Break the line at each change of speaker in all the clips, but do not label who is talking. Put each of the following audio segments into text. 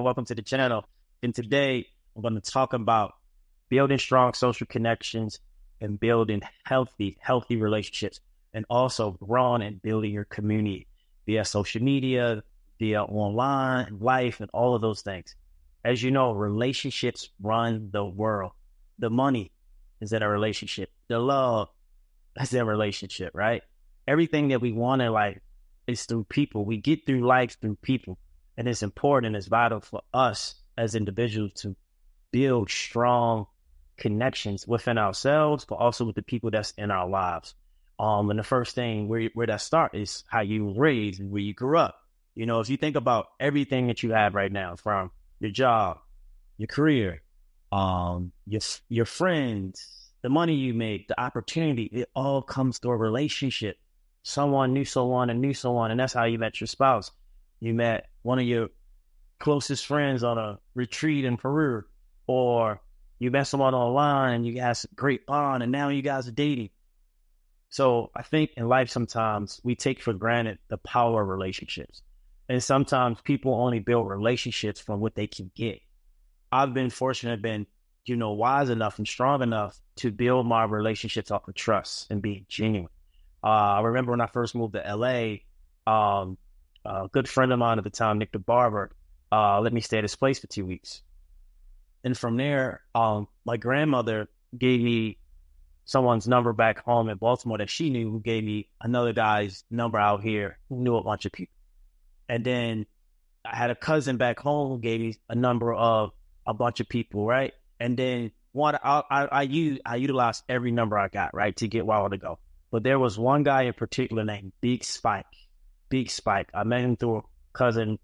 welcome to the channel. And today I'm going to talk about building strong social connections and building healthy relationships, and also growing and building your community via social media, via online, life, and all of those things. As you know, relationships run the world. The money is in a relationship. The love is in a relationship, right? Everything that we want in life is through people. We get through life through people. And it's important and it's vital for us as individuals to build strong connections within ourselves, but also with the people that's in our lives. And the first thing where that start is how you were raised and where you grew up. You know, if you think about everything that you have right now, from your job, your career, your friends, the money you make, the opportunity, it all comes through a relationship. Someone knew someone and knew someone, and that's how you met your spouse. You met one of your closest friends on a retreat in Peru, or you met someone online and you guys a great bond, and now you guys are dating. So I think in life sometimes we take for granted the power of relationships. And sometimes people only build relationships from what they can get. I've been fortunate, been, wise enough and strong enough to build my relationships off of trust and being genuine. I remember when I first moved to LA, a good friend of mine at the time, Nick the Barber, let me stay at his place for 2 weeks. And from there, my grandmother gave me someone's number back home in Baltimore that she knew, who gave me another guy's number out here who knew a bunch of people. And then I had a cousin back home who gave me a number of a bunch of people, right? And then I utilized every number I got, right, to get where I want to go. But there was one guy in particular named Big Spike. Big Spike. I met him through a cousin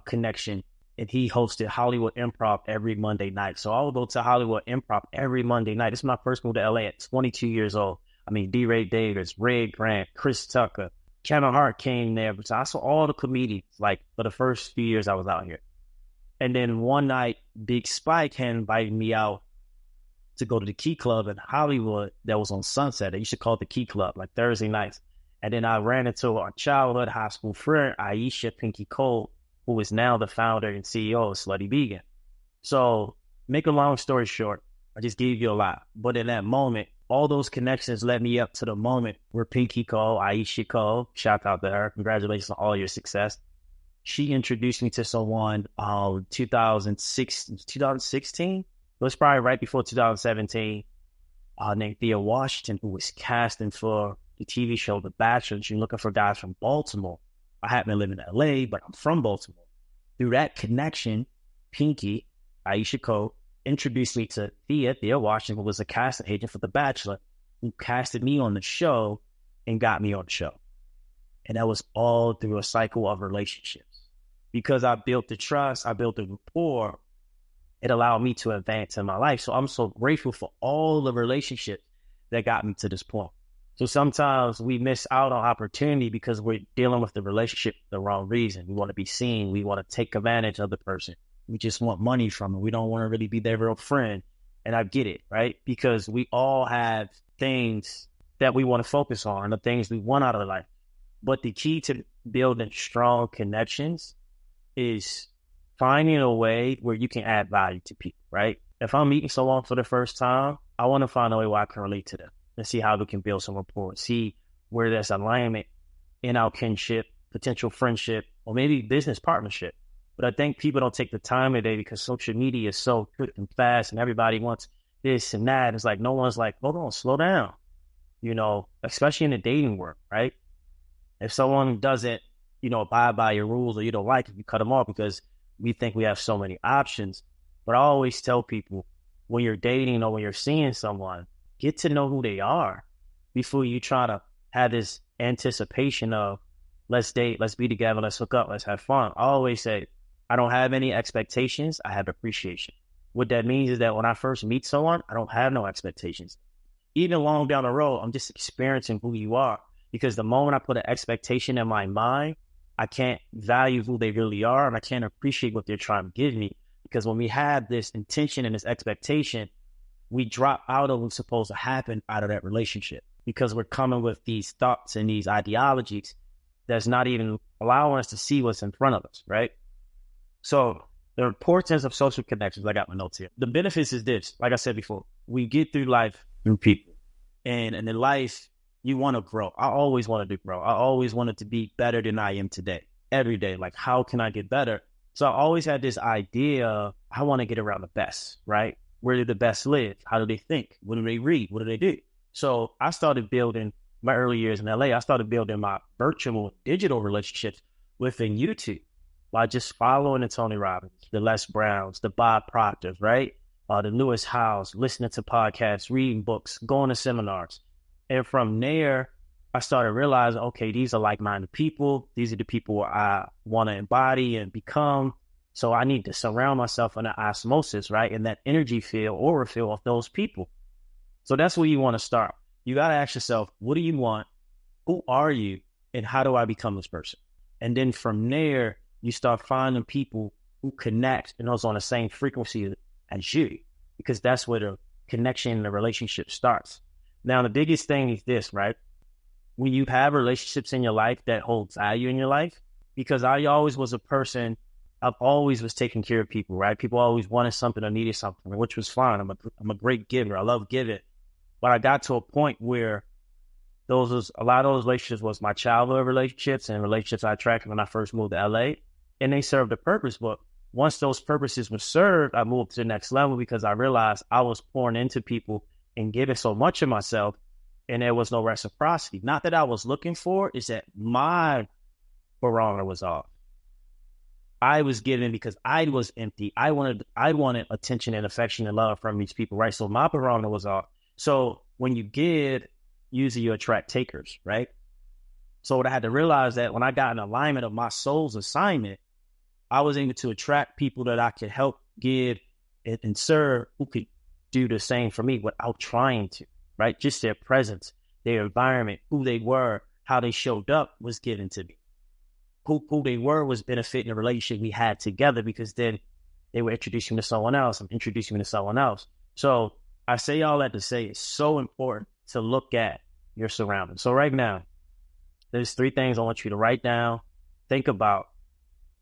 connection, and he hosted Hollywood Improv every Monday night. So I would go to Hollywood Improv every Monday night. This is my first move to LA at 22 years old. I mean, D. Ray Davis, Red Grant, Chris Tucker, Kevin Hart came there. So I saw all the comedians, for the first few years I was out here. And then one night, Big Spike had invited me out to go to the Key Club in Hollywood that was on Sunset. They used to call it the Key Club, Thursday nights. And then I ran into our childhood high school friend, Aisha Pinky Cole, who is now the founder and CEO of Slutty Vegan. So, make a long story short, I just gave you a lot. But in that moment, all those connections led me up to the moment where Pinky Cole, Aisha Cole, shout out to her, congratulations on all your success. She introduced me to someone 2016. It was probably right before 2017, named Thea Washington, who was casting for the TV show The Bachelor. She was looking for guys from Baltimore. I happen to live in LA, but I'm from Baltimore. Through that connection, Pinky, Aisha Cole, introduced me to Thea Washington, who was a casting agent for The Bachelor, who casted me on the show and got me on the show. And that was all through a cycle of relationships. Because I built the trust, I built the rapport, it allowed me to advance in my life. So I'm so grateful for all the relationships that got me to this point. So sometimes we miss out on opportunity because we're dealing with the relationship for the wrong reason. We want to be seen. We want to take advantage of the person. We just want money from them. We don't want to really be their real friend. And I get it, right? Because we all have things that we want to focus on, the things we want out of life. But the key to building strong connections is finding a way where you can add value to people, right? If I'm meeting someone for the first time, I want to find a way where I can relate to them and see how we can build some rapport, see where there's alignment in our kinship, potential friendship, or maybe business partnership. But I think people don't take the time today because social media is so quick and fast and everybody wants this and that. It's like no one's like, hold on, slow down, especially in the dating world, right? If someone doesn't, abide by your rules or you don't like it, you cut them off because we think we have so many options. But I always tell people, when you're dating or when you're seeing someone, get to know who they are before you try to have this anticipation of, let's date, let's be together, let's hook up, let's have fun. I always say, I don't have any expectations, I have appreciation. What that means is that when I first meet someone, I don't have no expectations. Even long down the road, I'm just experiencing who you are. Because the moment I put an expectation in my mind, I can't value who they really are, and I can't appreciate what they're trying to give me. Because when we have this intention and this expectation, we drop out of what's supposed to happen out of that relationship. Because we're coming with these thoughts and these ideologies that's not even allowing us to see what's in front of us, right? So The importance of social connections. I got my notes here. The benefits is this. Like I said before, we get through life through people. And in life, you want to grow. I always wanted to grow. I always wanted to be better than I am today. Every day. Like, how can I get better? So I always had this idea, I want to get around the best, right? Where do the best live? How do they think? What do they read? What do they do? So I started building my early years in LA. I started building my virtual digital relationships within YouTube by just following the Tony Robbins, the Les Browns, the Bob Proctors, right? The Lewis Howes, listening to podcasts, reading books, going to seminars. And from there, I started realizing, okay, these are like-minded people. These are the people I want to embody and become. So I need to surround myself in an osmosis, right? In that energy field, aura field of those people. So that's where you want to start. You got to ask yourself, what do you want? Who are you? And how do I become this person? And then from there, you start finding people who connect and those on the same frequency as you, because that's where the connection and the relationship starts. Now, the biggest thing is this, right? When you have relationships in your life that hold value in your life, because I always was a person, I've always was taking care of people, right? People always wanted something or needed something, which was fine. I'm a great giver. I love giving. But I got to a point where a lot of those relationships was my childhood relationships and relationships I attracted when I first moved to LA. And they served a purpose. But once those purposes were served, I moved to the next level because I realized I was pouring into people and giving so much of myself, and there was no reciprocity. Not that I was looking for, it's that my barometer was off. I was giving because I was empty. I wanted attention and affection and love from these people, right? So my barometer was off. So when you give, usually you attract takers, right? So what I had to realize that when I got in alignment of my soul's assignment, I was able to attract people that I could help give and serve who could do the same for me without trying to, right? Just their presence, their environment, who they were, how they showed up was given to me. Who they were was benefiting the relationship we had together, because then they were introducing me to someone else. I'm introducing me to someone else. So I say all that to say it's so important to look at your surroundings. So right now, there's 3 things I want you to write down, think about,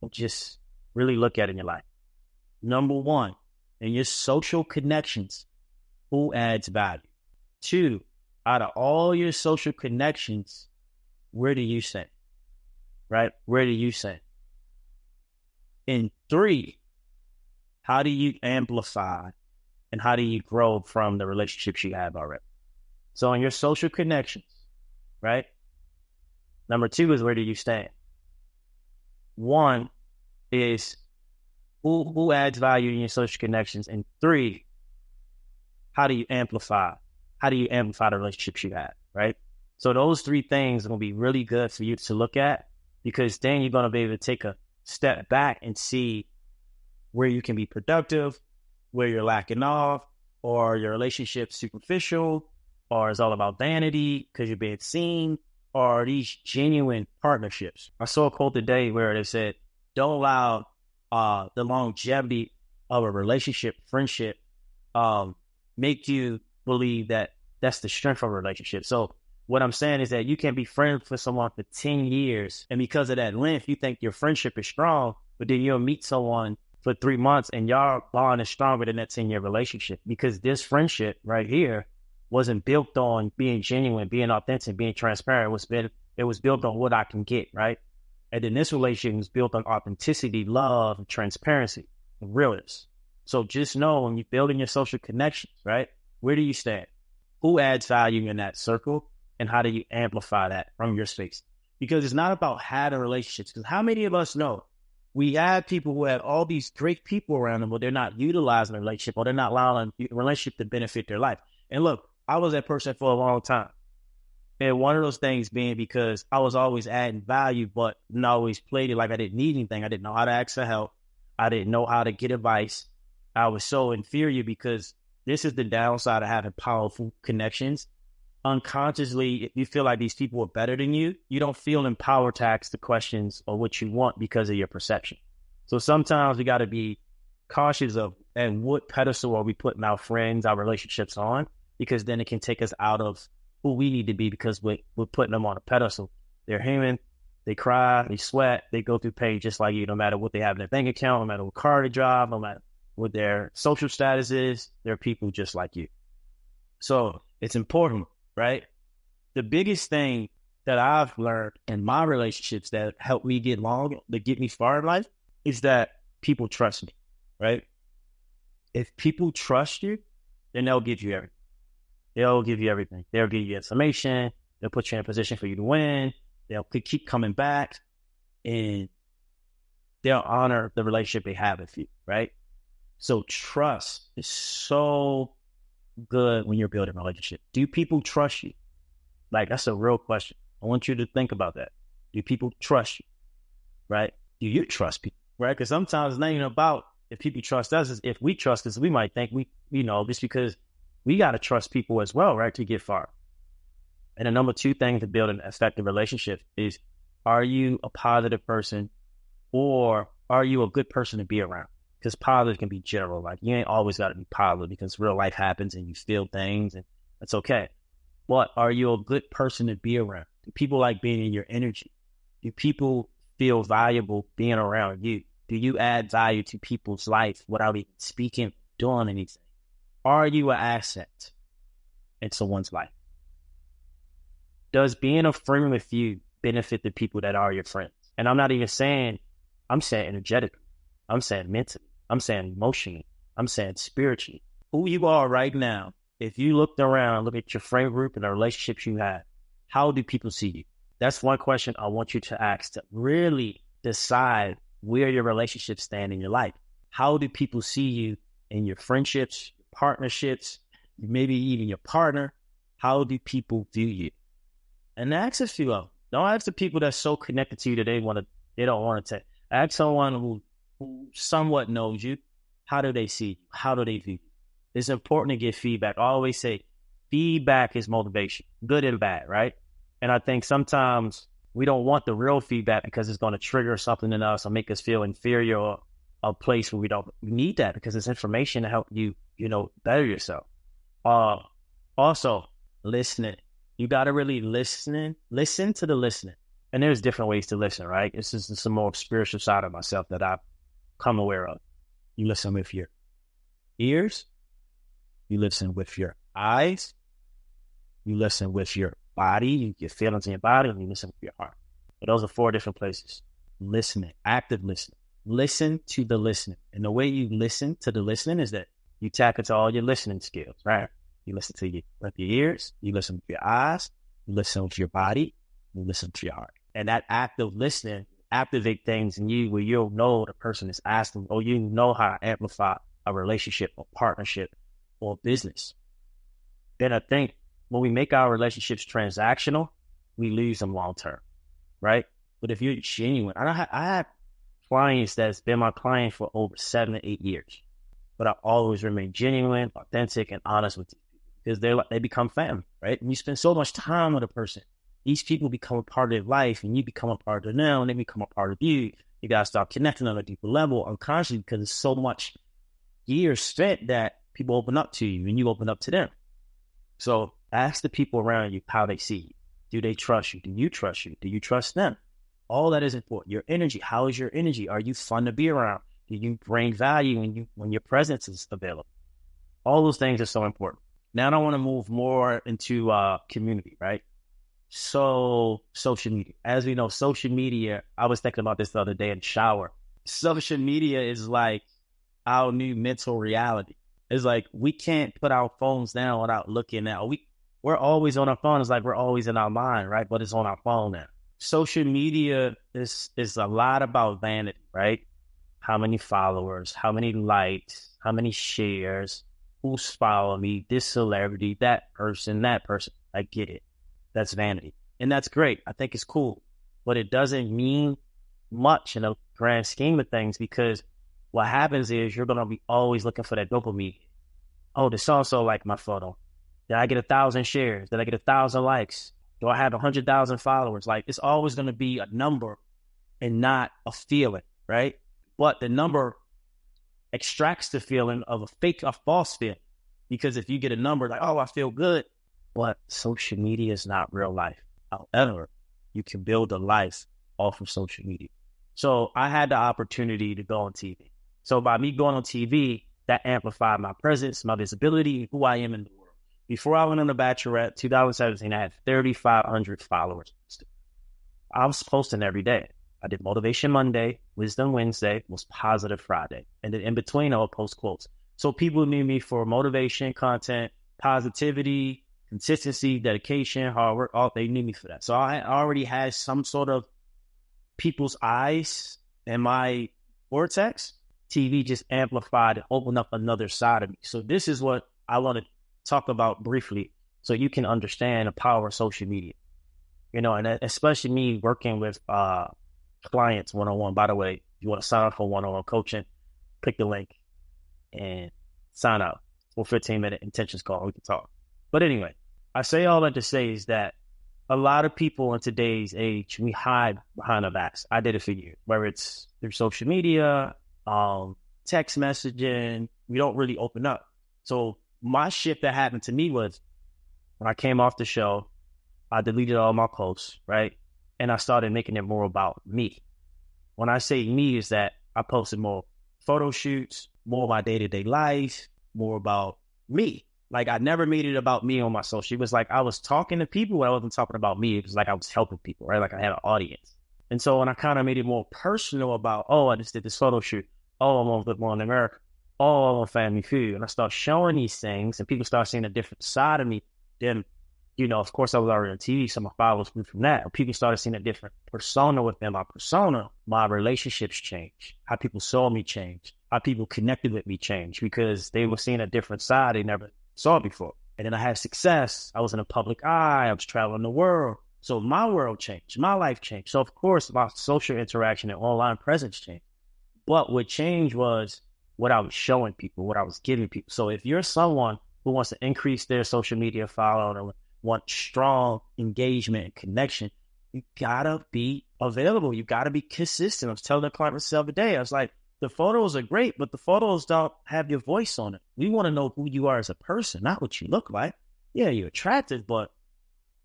and just really look at in your life. Number 1, in your social connections, who adds value? 2, out of all your social connections, where do you stand? Right? Where do you stand? And 3, how do you amplify and how do you grow from the relationships you have already? So in your social connections, right? Number 2 is where do you stand? 1 is who adds value in your social connections, and 3, how do you amplify? How do you amplify the relationships you have, right? So those 3 things are going to be really good for you to look at, because then you're going to be able to take a step back and see where you can be productive, where you're lacking off, or your relationship's superficial, or it's all about vanity because you're being seen, or these genuine partnerships. I saw a quote today where it said, don't allow the longevity of a relationship, friendship, make you believe that that's the strength of a relationship. So what I'm saying is that you can be friends with someone for 10 years, and because of that length, you think your friendship is strong, but then you'll meet someone for 3 months and y'all bond is stronger than that 10-year relationship, because this friendship right here wasn't built on being genuine, being authentic, being transparent. It was built on what I can get, right? And then this relationship was built on authenticity, love, and transparency, and realness. So just know when you're building your social connections, right? Where do you stand? Who adds value in that circle? And how do you amplify that from your space? Because it's not about having relationships. Because how many of us know we have people who have all these great people around them, but they're not utilizing the relationship, or they're not allowing the relationship to benefit their life. And look, I was that person for a long time. And one of those things being because I was always adding value, but not always played it like I didn't need anything. I didn't know how to ask for help. I didn't know how to get advice. I was so inferior, because this is the downside of having powerful connections. Unconsciously, if you feel like these people are better than you, you don't feel empowered to ask the questions or what you want because of your perception. So sometimes we got to be cautious of and what pedestal are we putting our friends, our relationships on, because then it can take us out of who we need to be, because we're putting them on a pedestal. They're human. They cry, they sweat, they go through pain just like you, no matter what they have in their bank account, no matter what car they drive, no matter what their social status is, they're people just like you. So it's important, right? The biggest thing that I've learned in my relationships that help me get me far in life is that people trust me, right? If people trust you, then they'll give you everything. They'll give you everything. They'll give you information. They'll put you in a position for you to win. They'll keep coming back, and they'll honor the relationship they have with you, right? So trust is so good when you're building a relationship. Do people trust you? Like, that's a real question. I want you to think about that. Do people trust you, right? Do you trust people, right? Because sometimes it's not even about if people trust us. It's if we trust us, we might think just because we got to trust people as well, right, to get far. And the number two thing to build an effective relationship is, are you a positive person or are you a good person to be around? Because positive can be general. Like, you ain't always got to be positive because real life happens and you feel things, and that's okay. But are you a good person to be around? Do people like being in your energy? Do people feel valuable being around you? Do you add value to people's life without even speaking, doing anything? Are you an asset in someone's life? Does being a friend with you benefit the people that are your friends? And I'm not even saying, I'm saying energetically. I'm saying mentally. I'm saying emotionally. I'm saying spiritually. Who you are right now, if you looked around, look at your friend group and the relationships you have, how do people see you? That's one question I want you to ask to really decide where your relationships stand in your life. How do people see you in your friendships, your partnerships, maybe even your partner? How do people view you? And ask a few of them. Don't ask the people that's so connected to you that they don't want to take. Ask someone who somewhat knows you. How do they see you? How do they view you? It's important to get feedback. I always say feedback is motivation, good and bad, right? And I think sometimes we don't want the real feedback because it's going to trigger something in us or make us feel inferior or a place where we need that, because it's information to help you, better yourself. Also, listening. You got to really listen to the listening. And there's different ways to listen, right? This is some more spiritual side of myself that I've come aware of. You listen with your ears. You listen with your eyes. You listen with your body, your feelings in your body, and you listen with your heart. But those are 4 different places. Listening, active listening. Listen to the listening. And the way you listen to the listening is that you tap into all your listening skills, right? You listen with your ears, you listen with your eyes, you listen with your body, you listen to your heart. And that active listening activate things in you where you'll know the person is asking, or you know how to amplify a relationship or partnership or business. Then I think when we make our relationships transactional, we lose them long term, right? But if you're genuine, I have clients that's been my client for over 7 to 8 years, but I always remain genuine, authentic, and honest with you because they become family, right? And you spend so much time with a person. These people become a part of their life, and you become a part of them, and they become a part of you. You got to start connecting on a deeper level unconsciously because it's so much years spent that people open up to you and you open up to them. So ask the people around you how they see you. Do they trust you? Do you trust you? Do you trust them? All that is important. Your energy. How is your energy? Are you fun to be around? Do you bring value when your presence is available? All those things are so important. Now I want to move more into community, right? So social media. As we know, social media, I was thinking about this the other day in the shower. Social media is like our new mental reality. It's like we can't put our phones down without looking at. We're always on our phone. It's like we're always in our mind, right? But it's on our phone now. Social media is a lot about vanity, right? How many followers, how many likes, how many shares, who's following me, this celebrity, that person. I get it. That's vanity. And that's great. I think it's cool. But it doesn't mean much in the grand scheme of things, because what happens is you're going to be always looking for that dopamine. Oh, did so-and-so like my photo? Did I get 1,000 shares? Did I get 1,000 likes? Do I have 100,000 followers? Like, it's always going to be a number and not a feeling, right? But the number extracts the feeling of a false feeling. Because if you get a number like, oh, I feel good, but social media is not real life. However, you can build a life off of social media. So I had the opportunity to go on TV. So by me going on TV, that amplified my presence, my visibility, who I am in the world. Before I went on The Bachelorette, 2017, I had 3,500 followers. I was posting every day. I did Motivation Monday, Wisdom Wednesday, was Positive Friday. And then in between, I would post quotes. So people knew me for motivation, content, positivity, consistency, dedication, hard work. All they knew me for that. So I already had some sort of people's eyes in my vortex. TV just amplified and opened up another side of me. So this is what I want to talk about briefly so you can understand the power of social media. You know, and especially me working with clients one-on-one. By the way, if you want to sign up for one-on-one coaching, click the link and sign up for a 15-minute intentions call. We can talk. But anyway, I say all that to say is that a lot of people in today's age, we hide behind our backs. I did it for years, whether it's through social media, text messaging, we don't really open up. So my shift that happened to me was when I came off the show, I deleted all my posts, right? And I started making it more about me. When I say me is that I posted more photo shoots, more of my day-to-day life, more about me. Like I never made it about me on my social. It was like I was talking to people, but I wasn't talking about me. It was like I was helping people, right? Like I had an audience. And so when I kind of made it more personal about, oh, I just did this photo shoot. Oh, I'm on Good Morning America. Oh, I'm on Family Feud. And I start showing these things and people start seeing a different side of me. Then, you know, of course I was already on TV, so my followers grew from that. People started seeing a different persona within my persona. My relationships changed. How people saw me change. How people connected with me changed because they were seeing a different side they never saw before. And then I had success. I was in the public eye. I was traveling the world. So my world changed. My life changed. So of course my social interaction and online presence changed. But what changed was what I was showing people, what I was giving people. So if you're someone who wants to increase their social media following or want strong engagement and connection, you gotta be available. You gotta be consistent. I was telling the client myself today, I was like, the photos are great, but the photos don't have your voice on it. We want to know who you are as a person, not what you look like. Yeah, you're attractive, but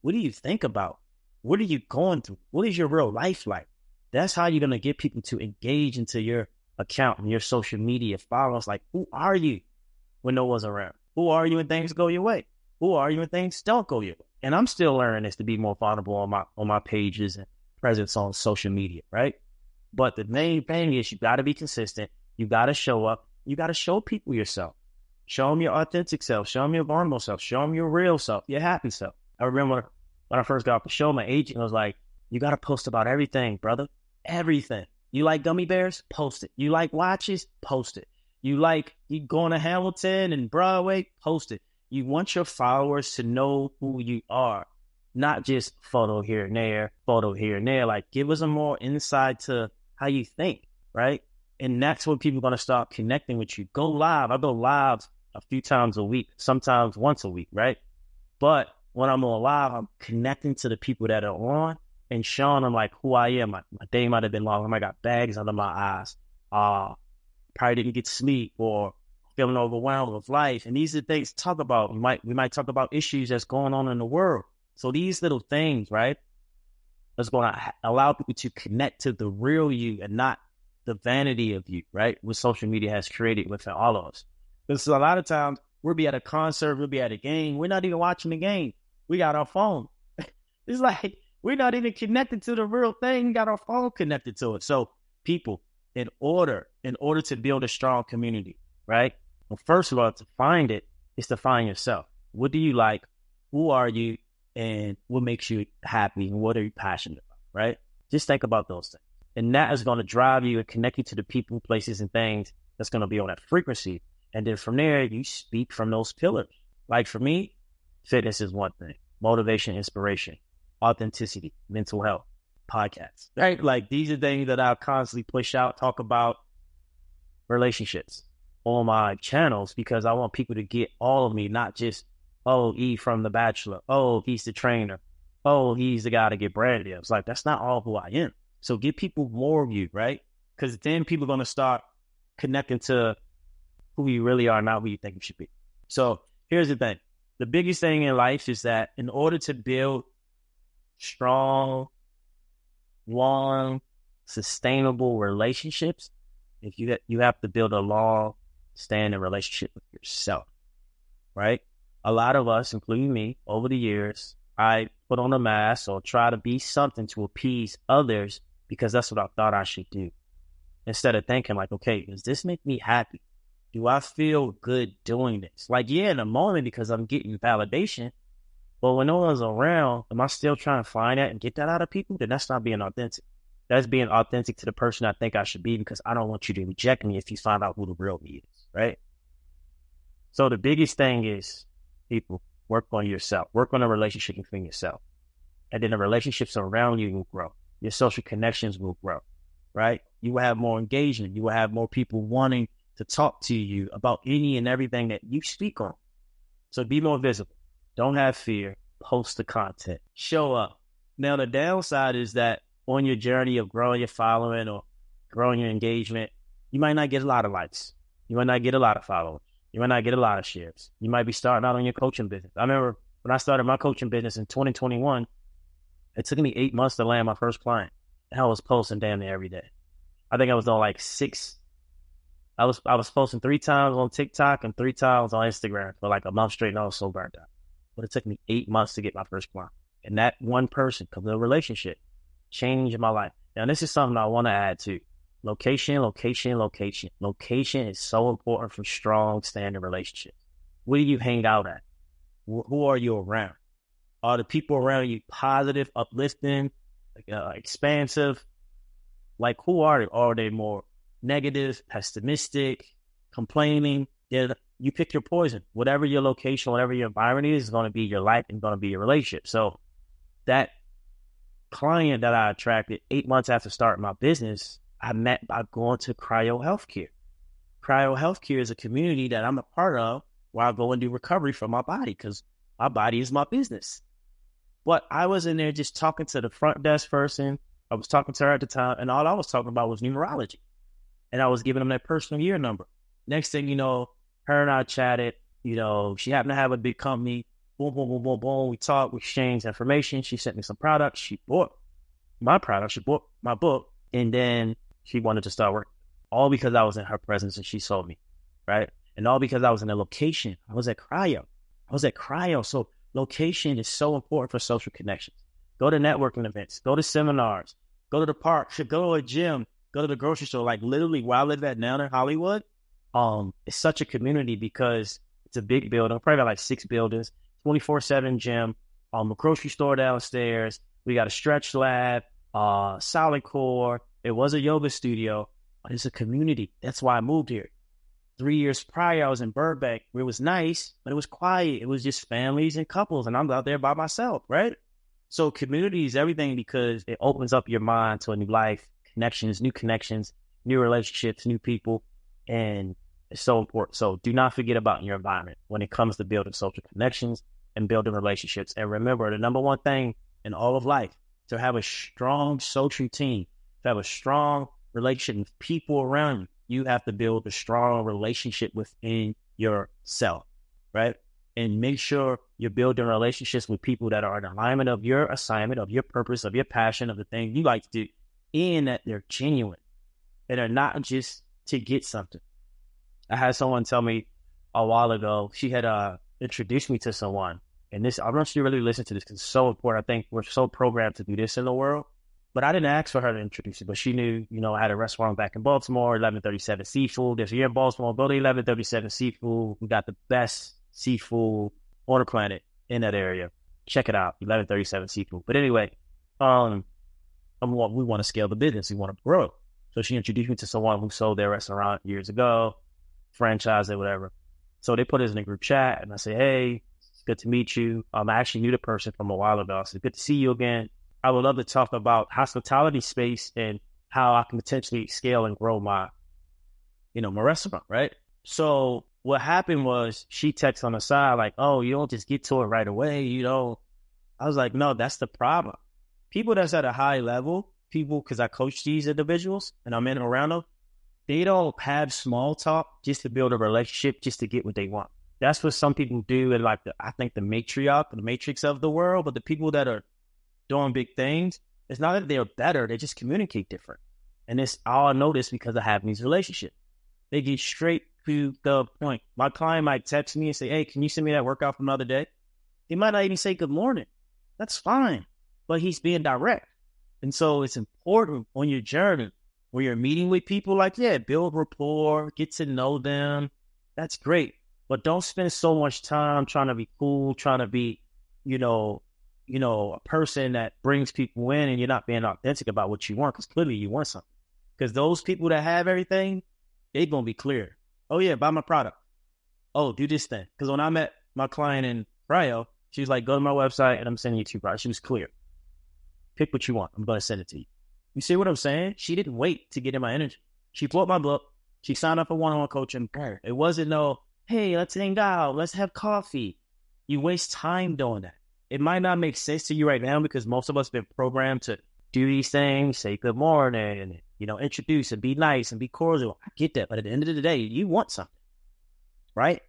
what do you think about? What are you going through? What is your real life like? That's how you're going to get people to engage into your account and your social media followers. Like, who are you when no one's around? Who are you when things go your way? Who are you when things don't go your way? And I'm still learning this to be more vulnerable on my pages and presence on social media, right? But the main thing is you got to be consistent. You got to show up. You got to show people yourself. Show them your authentic self. Show them your vulnerable self. Show them your real self, your happy self. I remember when I first got off the show, my agent was like, you got to post about everything, brother. Everything. You like gummy bears? Post it. You like watches? Post it. You going to Hamilton and Broadway? Post it. You want your followers to know who you are, not just photo here and there, photo here and there. Like, give us a more insight to how you think, right? And that's when people are going to start connecting with you. Go live. I go live a few times a week, sometimes once a week, right? But when I'm on live, I'm connecting to the people that are on and showing them like who I am. My day might have been long. I might got bags under my eyes. Probably didn't get sleep or feeling overwhelmed with life. And these are things to talk about. We might talk about issues that's going on in the world. So these little things, right, that's going to allow people to connect to the real you and not the vanity of you, right, what social media has created within all of us. Because a lot of times we'll be at a concert, we'll be at a game. We're not even watching the game. We got our phone. It's like we're not even connected to the real thing. We got our phone connected to it. So people, in order to build a strong community, right, well, first of all, to find it is to find yourself. What do you like? Who are you? And what makes you happy? And what are you passionate about, right? Just think about those things. And that is going to drive you and connect you to the people, places, and things that's going to be on that frequency. And then from there, you speak from those pillars. Like for me, fitness is one thing. Motivation, inspiration, authenticity, mental health, podcasts, right? Like these are things that I'll constantly push out, talk about relationships on my channels because I want people to get all of me, not just, oh, E from The Bachelor. Oh, he's the trainer. Oh, he's the guy to get branded. It's like, that's not all who I am. So give people more of you, right? Because then people are going to start connecting to who you really are, not who you think you should be. So here's the thing. The biggest thing in life is that in order to build strong long, sustainable relationships, if you have to build a long-standing relationship with yourself, right? A lot of us, including me, over the years, I put on a mask or try to be something to appease others because that's what I thought I should do. Instead of thinking like, okay, does this make me happy? Do I feel good doing this? Like, yeah, in a moment because I'm getting validation, but when no one's around, am I still trying to find that and get that out of people? Then that's not being authentic. That's being authentic to the person I think I should be because I don't want you to reject me if you find out who the real me is, right? So the biggest thing is, people, work on yourself. Work on a relationship between yourself. And then the relationships around you will grow. Your social connections will grow, right? You will have more engagement. You will have more people wanting to talk to you about any and everything that you speak on. So be more visible. Don't have fear. Post the content. Show up. Now, the downside is that on your journey of growing your following or growing your engagement, you might not get a lot of likes. You might not get a lot of followers. You might not get a lot of shares. You might be starting out on your coaching business. I remember when I started my coaching business in 2021, it took me 8 months to land my first client. And I was posting damn near every day. I think I was on like I was posting 3 times on TikTok and 3 times on Instagram for like a month straight, and I was so burnt out. But it took me 8 months to get my first client. And that one person, because of the relationship, changed my life. Now, this is something I want to add to. Location, location, location. Location is so important for strong, standing relationships. Where do you hang out at? Who are you around? Are the people around you positive, uplifting, expansive? Like, who are they? Are they more negative, pessimistic, complaining? You pick your poison. Whatever your location, whatever your environment is going to be your life and going to be your relationship. So that client that I attracted 8 months after starting my business, I met by going to Cryo Healthcare. Cryo Healthcare is a community that I'm a part of where I go and do recovery from my body because my body is my business. But I was in there just talking to the front desk person. I was talking to her at the time, and all I was talking about was numerology. And I was giving them that personal year number. Next thing you know, her and I chatted. You know, she happened to have a big company. Boom, boom, boom, boom, boom. We talked, we exchanged information. She sent me some products. She bought my product. She bought my book. And then she wanted to start working. All because I was in her presence and she sold me, right? And all because I was in a location. I was at Cryo. So location is so important for social connections. Go to networking events. Go to seminars. Go to the park. Go to a gym. Go to the grocery store. Like literally where I live at now in Hollywood, it's such a community because it's a big building. Probably got like 6 buildings, 24/7 gym, a grocery store downstairs. We got a stretch lab, solid core. It was a yoga studio, but it's a community. That's why I moved here. 3 years prior, I was in Burbank, where it was nice, but it was quiet. It was just families and couples, and I'm out there by myself, right? So community is everything because it opens up your mind to a new life, connections, new relationships, new people, and it's so important. So do not forget about your environment when it comes to building social connections and building relationships. And remember, the number one thing in all of life, to have a strong social team, to have a strong relationship with people around you, you have to build a strong relationship within yourself, right? And make sure you're building relationships with people that are in alignment of your assignment, of your purpose, of your passion, of the thing you like to do, and that they're genuine. And they're not just to get something. I had someone tell me a while ago, she had introduced me to someone. And this, I want you to really listen to this because it's so important. I think we're so programmed to do this in the world. But I didn't ask for her to introduce it, but she knew, I had a restaurant back in Baltimore, 1137 Seafood. If you're in Baltimore, go to 1137 Seafood. We got the best seafood on the planet in that area. Check it out, 1137 Seafood. But anyway, we want to scale the business. We want to grow. So she introduced me to someone who sold their restaurant years ago, franchised it, whatever. So they put us in a group chat, and I said, hey, it's good to meet you. I actually knew the person from a while ago. I said, good to see you again. I would love to talk about hospitality space and how I can potentially scale and grow my restaurant, right? So what happened was she texted on the side like, oh, you don't just get to it right away, I was like, no, that's the problem. People that's at a high level, because I coach these individuals and I'm in and around them, they don't have small talk just to build a relationship, just to get what they want. That's what some people do in I think the matriarch, the matrix of the world, but the people that are doing big things, It's not that they're better, they just communicate different. And it's all I noticed because of having these relationships. They get straight to the point. My client might text me and say, hey, can you send me that workout from the other day? He might not even say good morning. That's fine. But he's being direct. And so it's important on your journey when you're meeting with people, like, yeah, build rapport, get to know them. That's great. But don't spend so much time trying to be cool, trying to be, a person that brings people in and you're not being authentic about what you want, because clearly you want something. Because those people that have everything, they're going to be clear. Oh, yeah, buy my product. Oh, do this thing. Because when I met my client in Rio, she was like, go to my website and I'm sending you 2 products. She was clear. Pick what you want. I'm going to send it to you. You see what I'm saying? She didn't wait to get in my energy. She bought my book. She signed up for one-on-one coaching. It wasn't no, hey, let's hang out. Let's have coffee. You waste time doing that. It might not make sense to you right now because most of us have been programmed to do these things, say good morning, and, introduce and be nice and be cordial. I get that. But at the end of the day, you want something, right?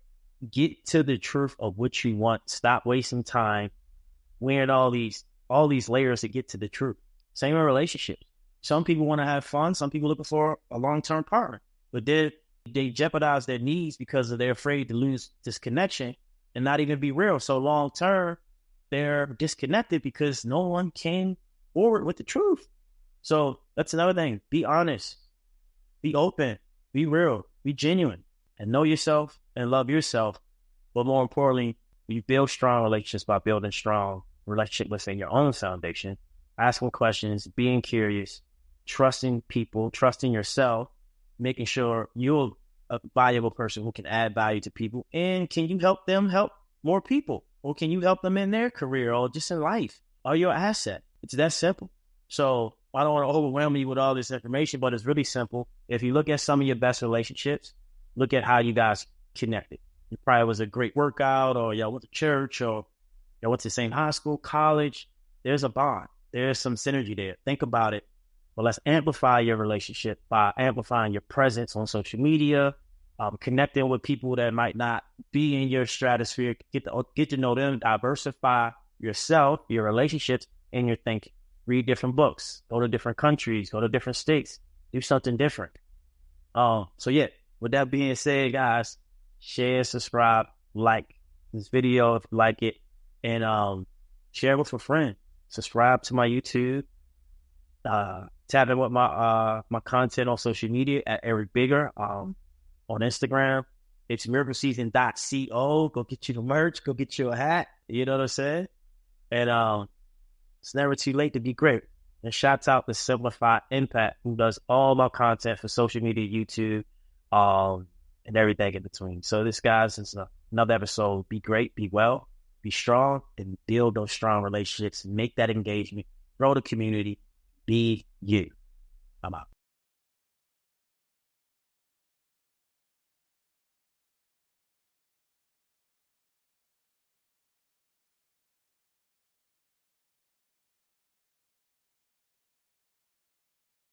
Get to the truth of what you want. Stop wasting time wearing all these layers to get to the truth. Same in relationships. Some people want to have fun. Some people looking for a long-term partner, but they jeopardize their needs because they're afraid to lose this connection and not even be real. So long-term, they're disconnected because no one came forward with the truth. So that's another thing. Be honest, be open, be real, be genuine, and know yourself and love yourself. But more importantly, you build strong relationships by building strong relationship within your own foundation, asking questions, being curious, trusting people, trusting yourself, making sure you're a valuable person who can add value to people. And can you help them help more people? Or can you help them in their career or just in life? Are you an asset? It's that simple. So I don't want to overwhelm you with all this information, but it's really simple. If you look at some of your best relationships, look at how you guys connected. It probably was a great workout, or y'all went to church, or y'all went to the same high school, college. There's a bond. There's some synergy there. Think about it. Well, let's amplify your relationship by amplifying your presence on social media, connecting with people that might not be in your stratosphere. Get to know them, diversify yourself, your relationships, and your thinking. Read different books, go to different countries, go to different states, do something different. So yeah, with that being said, guys, share, subscribe, like this video if you like it, and share it with a friend. Subscribe to my YouTube. Tap in with my content on social media at Eric Bigger. On Instagram, it's miracleseason.co. Go get you the merch. Go get you a hat. You know what I'm saying? And it's never too late to be great. And shouts out to Simplify Impact, who does all my content for social media, YouTube, and everything in between. So this, guys, is another episode. Be great, be well, be strong, and build those strong relationships. Make that engagement. Grow the community. Be you. I'm out.